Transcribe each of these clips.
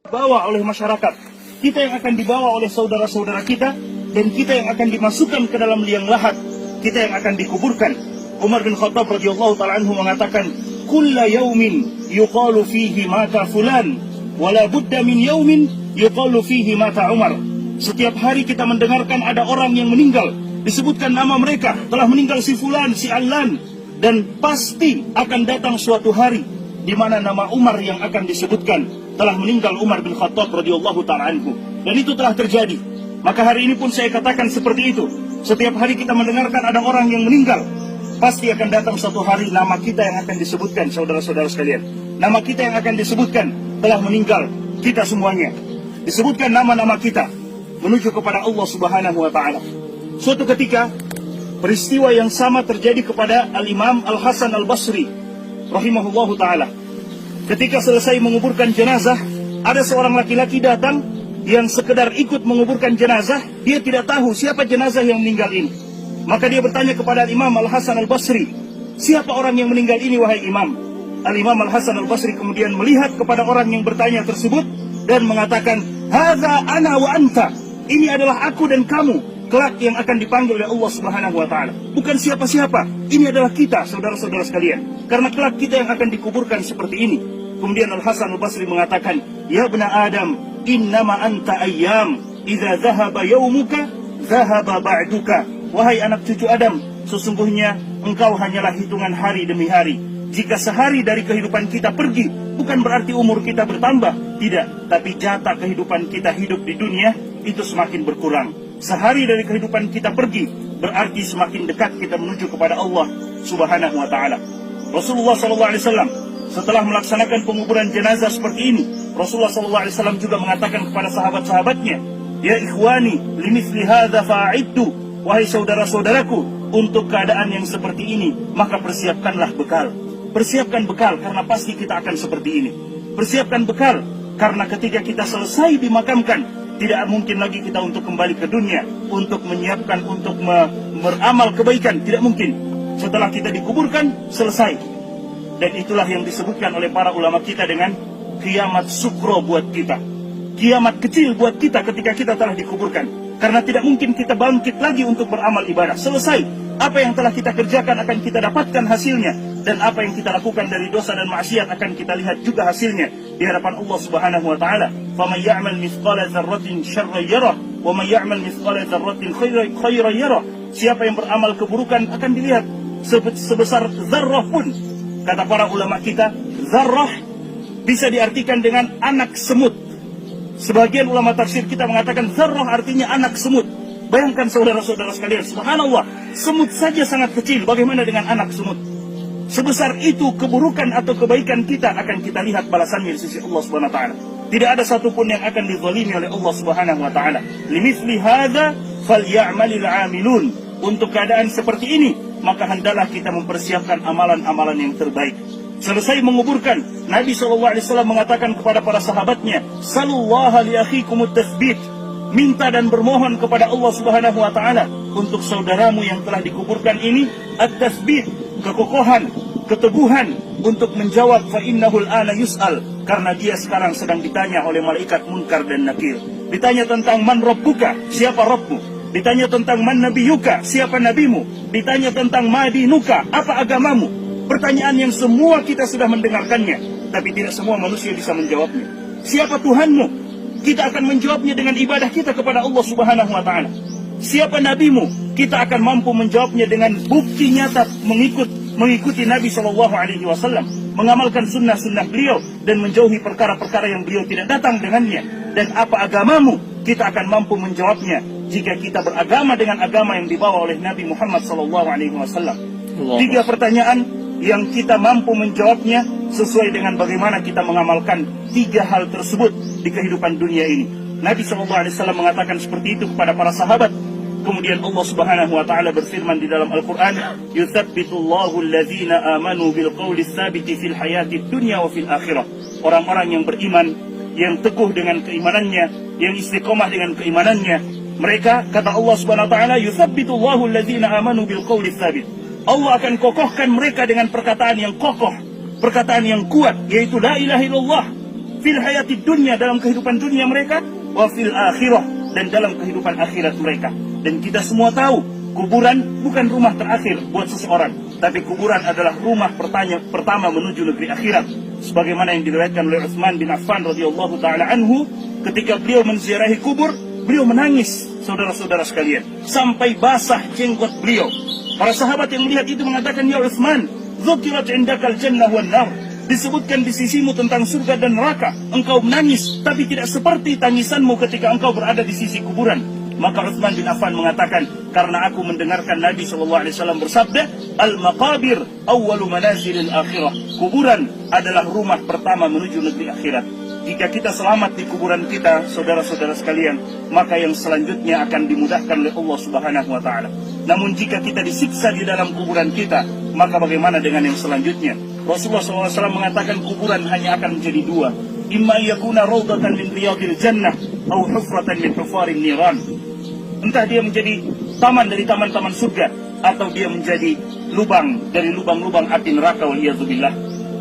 dibawa oleh masyarakat, kita yang akan dibawa oleh saudara-saudara kita, dan kita yang akan dimasukkan ke dalam liang lahat, kita yang akan dikuburkan. Umar bin Khattab radhiyallahu ta'ala anhu mengatakan, kulla yaumin yuqalu fihi mata fulan, wala budda min yaumin yuqalu fihi mata Umar. Setiap hari kita mendengarkan ada orang yang meninggal, disebutkan nama mereka, telah meninggal si fulan, si allan, dan pasti akan datang suatu hari di mana nama Umar yang akan disebutkan, telah meninggal Umar bin Khattab radhiyallahu ta'ala anhu. Dan itu telah terjadi. Maka hari ini pun saya katakan seperti itu. Setiap hari kita mendengarkan ada orang yang meninggal, pasti akan datang suatu hari nama kita yang akan disebutkan, saudara-saudara sekalian. Nama kita yang akan disebutkan, telah meninggal kita semuanya. Disebutkan nama-nama kita menuju kepada Allah Subhanahu wa ta'ala. Suatu ketika peristiwa yang sama terjadi kepada Al-Imam Al-Hasan Al-Basri rahimahullahu ta'ala. Ketika selesai menguburkan jenazah, ada seorang laki-laki datang yang sekedar ikut menguburkan jenazah. Dia tidak tahu siapa jenazah yang meninggal ini. Maka dia bertanya kepada Imam Al-Hasan Al-Basri, siapa orang yang meninggal ini wahai Imam? Al-Imam Al-Hasan Al-Basri kemudian melihat kepada orang yang bertanya tersebut dan mengatakan, hadza ana wa anta, ini adalah aku dan kamu kelak yang akan dipanggil oleh Allah Subhanahu wa ta'ala. Bukan siapa-siapa, ini adalah kita, saudara-saudara sekalian. Karena kelak kita yang akan dikuburkan seperti ini. Kemudian Al-Hasan Al-Basri mengatakan, ya bna Adam, innama anta ayyam, idza dhahaba yawmuka dhahaba ba'duka. Wahai anak cucu Adam, sesungguhnya engkau hanyalah hitungan hari demi hari. Jika sehari dari kehidupan kita pergi, bukan berarti umur kita bertambah, tidak, tapi jatah kehidupan kita hidup di dunia itu semakin berkurang. Sehari dari kehidupan kita pergi, berarti semakin dekat kita menuju kepada Allah Subhanahu wa ta'ala. Rasulullah SAW setelah melaksanakan penguburan jenazah seperti ini, Rasulullah SAW juga mengatakan kepada sahabat-sahabatnya, ya ikhwani, limithli hadza fa'iddu, wahai saudara-saudaraku, untuk keadaan yang seperti ini, maka persiapkanlah bekal. Persiapkan bekal, karena pasti kita akan seperti ini. Persiapkan bekal, karena ketika kita selesai dimakamkan, tidak mungkin lagi kita untuk kembali ke dunia, untuk menyiapkan, untuk beramal kebaikan. Tidak mungkin. Setelah kita dikuburkan, selesai. Dan itulah yang disebutkan oleh para ulama kita dengan kiamat sukro buat kita. Kiamat kecil buat kita ketika kita telah dikuburkan. Karena tidak mungkin kita bangkit lagi untuk beramal ibadah. Selesai. Apa yang telah kita kerjakan akan kita dapatkan hasilnya. Dan apa yang kita lakukan dari dosa dan maksiat akan kita lihat juga hasilnya di hadapan Allah Subhanahu wa ta'ala. فَمَنْ يَعْمَلْ مِثْقَالَ ذَرَّةٍ شَرًّا يَرَهُ وَمَنْ يَعْمَلْ مِثْقَالَ ذَرَّةٍ خَيْرًا يَرَهُ. Siapa yang beramal keburukan akan dilihat sebesar zarrah pun. Kata para ulama kita, zarrah bisa diartikan dengan anak semut. Sebagian ulama tafsir kita mengatakan zarrah artinya anak semut. Bayangkan saudara-saudara sekalian, subhanallah, semut saja sangat kecil, bagaimana dengan anak semut? Sebesar itu keburukan atau kebaikan kita akan kita lihat balasannya di sisi Allah Subhanahu wa ta'ala. Tidak ada satupun yang akan dizalimi oleh Allah Subhanahu wa ta'ala. Limithli hadza falyamalil 'amilun. Untuk keadaan seperti ini, maka hendaklah kita mempersiapkan amalan-amalan yang terbaik. Selesai menguburkan, Nabi SAW mengatakan kepada para sahabatnya, Sallallahu li akhikumut tathbit. Minta dan bermohon kepada Allah Subhanahu wa ta'ala untuk saudaramu yang telah dikuburkan ini, at-tathbit, kekokohan, keteguhan untuk menjawab, fa innahul ana yus'al, karena dia sekarang sedang ditanya oleh malaikat Munkar dan Nakir. Ditanya tentang man rabbuka, siapa Rabbmu? Ditanya tentang man nabiyuka, siapa nabimu? Ditanya tentang madinuka, apa agamamu? Pertanyaan yang semua kita sudah mendengarkannya, tapi tidak semua manusia bisa menjawabnya. Siapa Tuhanmu? Kita akan menjawabnya dengan ibadah kita kepada Allah Subhanahu wa ta'ala. Siapa nabimu? Kita akan mampu menjawabnya dengan bukti nyata mengikuti Nabi SAW, mengamalkan sunnah-sunnah beliau dan menjauhi perkara-perkara yang beliau tidak datang dengannya. Dan apa agamamu? Kita akan mampu menjawabnya jika kita beragama dengan agama yang dibawa oleh Nabi Muhammad SAW. 3 pertanyaan yang kita mampu menjawabnya sesuai dengan bagaimana kita mengamalkan 3 hal tersebut di kehidupan dunia ini. Nabi SAW mengatakan seperti itu kepada para sahabat. Kemudian Allah Subhanahu wa ta'ala berfirman di dalam Al-Quran, Yuthabbitullahu alladhina amanu bilqawli tsabiti fil hayatid dunya wa fil akhirah. Orang-orang yang beriman, yang teguh dengan keimanannya, yang istiqomah dengan keimanannya, mereka, kata Allah Subhanahu wa ta'ala, Yuthabbitullahu alladhina amanu bilqawli tsabit. Allah akan kokohkan mereka dengan perkataan yang kokoh, perkataan yang kuat, yaitu la ilaha illallah. fil hayatid dunya, dalam kehidupan dunia mereka, wa fil akhirah, dan dalam kehidupan akhirat mereka. Dan kita semua tahu, kuburan bukan rumah terakhir buat seseorang, tapi kuburan adalah rumah pertama menuju negeri akhirat. Sebagaimana yang diriwayatkan oleh Utsman bin Affan radhiyallahu taala anhu, ketika beliau menziarahi kubur, beliau menangis, saudara-saudara sekalian, sampai basah jenggot beliau. Para sahabat yang melihat itu mengatakan, ya Utsman, dzukirat indakal jannah wan nar, disebutkan di sisimu tentang surga dan neraka, engkau menangis, tapi tidak seperti tangisanmu ketika engkau berada di sisi kuburan. Maka Utsman bin Affan mengatakan, karena aku mendengarkan Nabi SAW bersabda, al-maqabir awwalu manazilil akhirah, kuburan adalah rumah pertama menuju negeri akhirat. Jika kita selamat di kuburan kita, saudara-saudara sekalian, maka yang selanjutnya akan dimudahkan oleh Allah Subhanahu wa taala. Namun jika kita disiksa di dalam kuburan kita, maka bagaimana dengan yang selanjutnya? Rasulullah SAW mengatakan kuburan hanya akan menjadi dua, imma yakuna rawdatan min riyadil jannah atau hufratan min hufarin niran. Entah dia menjadi taman dari taman-taman surga, atau dia menjadi lubang dari lubang-lubang api neraka, waliyadzubillah.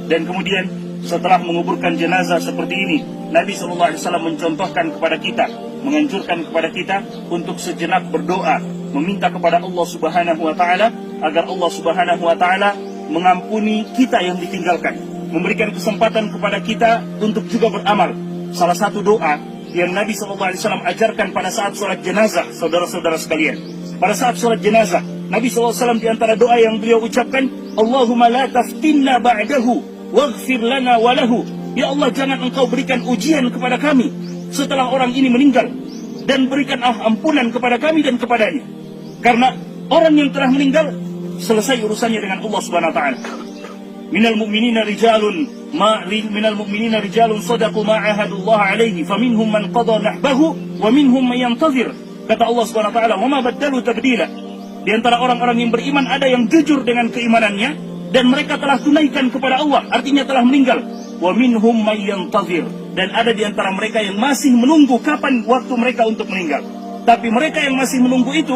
Dan kemudian setelah menguburkan jenazah seperti ini, Nabi SAW mencontohkan kepada kita, menganjurkan kepada kita untuk sejenak berdoa, meminta kepada Allah Subhanahu wa taala agar Allah Subhanahu wa taala mengampuni kita yang ditinggalkan, memberikan kesempatan kepada kita untuk juga beramal. Salah satu doa yang Nabi SAW ajarkan pada saat sholat jenazah, saudara-saudara sekalian, pada saat sholat jenazah, Nabi SAW di antara doa yang beliau ucapkan, Allahumma la taftinna ba'dahu waghfir lana walahu, ya Allah, jangan engkau berikan ujian kepada kami setelah orang ini meninggal, dan berikan ampunan kepada kami dan kepadanya. Karena orang yang telah meninggal selesai urusannya dengan Allah Subhanahu wa taala. Minal mu'minina rijalun sadaqu ma ahadullah alaihi faminhum man qada nahbahu wa minhum man yantazir. Kata Allah Subhanahu wa taala, "Wa ma baddalu tabdila." Di antara orang-orang yang beriman ada yang jujur dengan keimanannya dan mereka telah tunaikan kepada Allah, artinya telah meninggal. Wa minhum man yantazir, dan ada di antara mereka yang masih menunggu kapan waktu mereka untuk meninggal. Tapi mereka yang masih menunggu itu,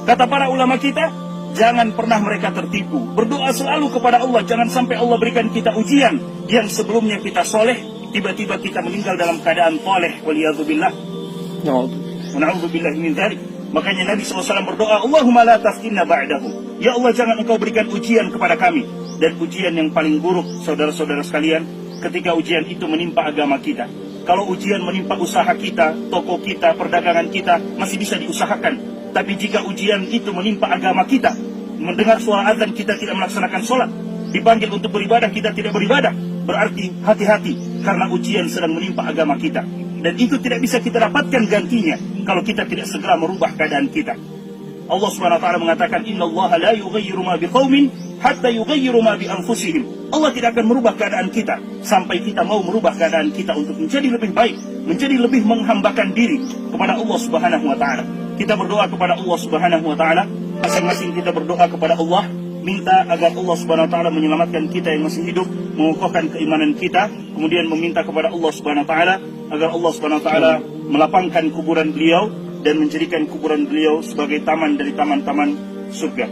kata para ulama kita, jangan pernah mereka tertipu. Berdoa selalu kepada Allah, jangan sampai Allah berikan kita ujian yang sebelumnya kita soleh, tiba-tiba kita meninggal dalam keadaan toleh, waliyadzubillah. Na'udzubillah min dzalik. Makanya Nabi SAW berdoa, Allahumma la taftinna ba'dahu, ya Allah, jangan engkau berikan ujian kepada kami. Dan ujian yang paling buruk, saudara-saudara sekalian, ketika ujian itu menimpa agama kita. Kalau ujian menimpa usaha kita, toko kita, perdagangan kita, masih bisa diusahakan. Tapi jika ujian itu menimpa agama kita, mendengar suara azan kita tidak melaksanakan sholat, dipanggil untuk beribadah kita tidak beribadah, berarti hati-hati karena ujian sedang menimpa agama kita. Dan itu tidak bisa kita dapatkan gantinya kalau kita tidak segera merubah keadaan kita. Allah Subhanahu wa taala mengatakan, innallaha la yughayyiru ma biqaumin hatta yughayyiru ma bi anfusihim. Allah tidak akan merubah keadaan kita sampai kita mau merubah keadaan kita untuk menjadi lebih baik, menjadi lebih menghambakan diri kepada Allah Subhanahu wa taala. Kita berdoa kepada Allah Subhanahu wa taala, masing-masing kita berdoa kepada Allah, minta agar Allah Subhanahu wa taala menyelamatkan kita yang masih hidup, mengokohkan keimanan kita, kemudian meminta kepada Allah Subhanahu wa taala agar Allah Subhanahu wa taala melapangkan kuburan beliau dan menjadikan kuburan beliau sebagai taman dari taman-taman surga.